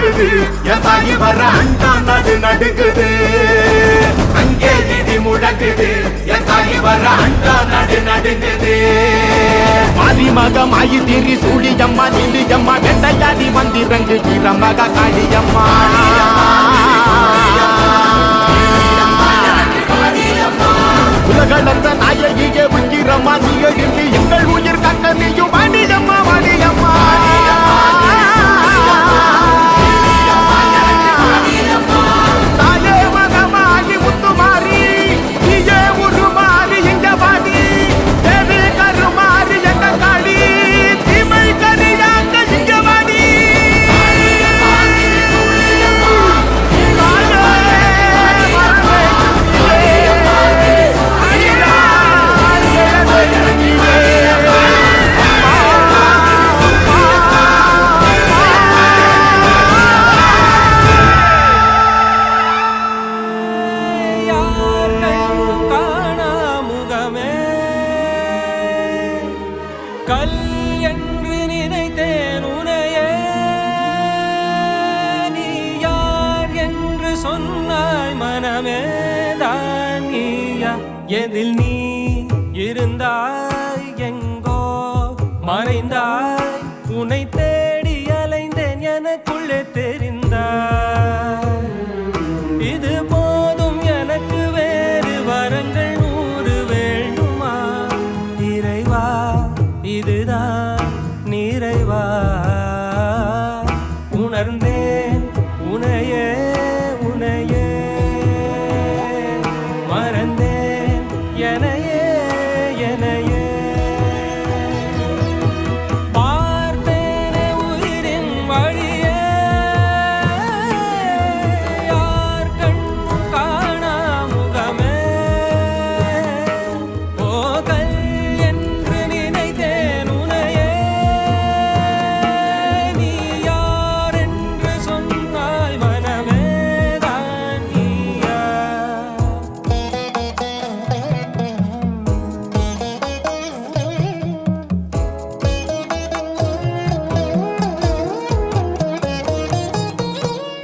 முழங்குது என் தாயி வர அண்டா நடு நடுங்குது அங்கே இடி முழங்குது என் தாயி வர அண்டா நடு நடுங்குது மகமாயி திரி சூழியம்மா நீலியம்மா வெண்டையாடி வந்திரங்கு வீரமக காளியம்மா உலகளந்த நாயகியே உயிரம்மா நீ எழுந்து எங்கள் உயிர் கக்க நீயும் வாணியம்மா வாணியம்மா தாயே மகமாயி முத்துமாரி நீயே உருமாறி இங்க வாடி தேவி கருமாறி எங்க காளி தீமை கரியாங்க இங்க வாடி கல் என்று நினைத்தேன் உனையே நீ யார் என்று சொன்னாய் மனமே தான் நீயா எதில் நீ இருந்தாய் எங்கோ மறைந்தாய் உன்னை தேடி அலைந்தேன் எனக்குள்ளே தெரிந்தாய் இது போதும் எனக்கு வேறு வரங்கள் 100 வேண்டுமா இறைவா இதுதான் நிறைவா உணர்ந்தேன் உனையே உனையே மறந்தேன் எனையே எனையே பார்த்தேனே உயிரின் வழியே யார் கண்ணும் காணா முகமே போகல் என்று நினைத்தேன் உனையே நீ யார் என்று சொன்னாய் மனமே தான் நீயா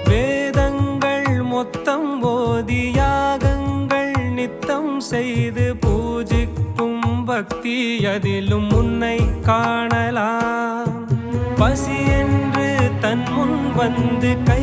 வேதங்கள் மொத்தம் ஓதி யாகங்கள் நித்தம் செய்து பூஜிக்கும் பக்தி அதிலும் உன்னை காணலாம் பசி என்று தன் முன் வந்து கை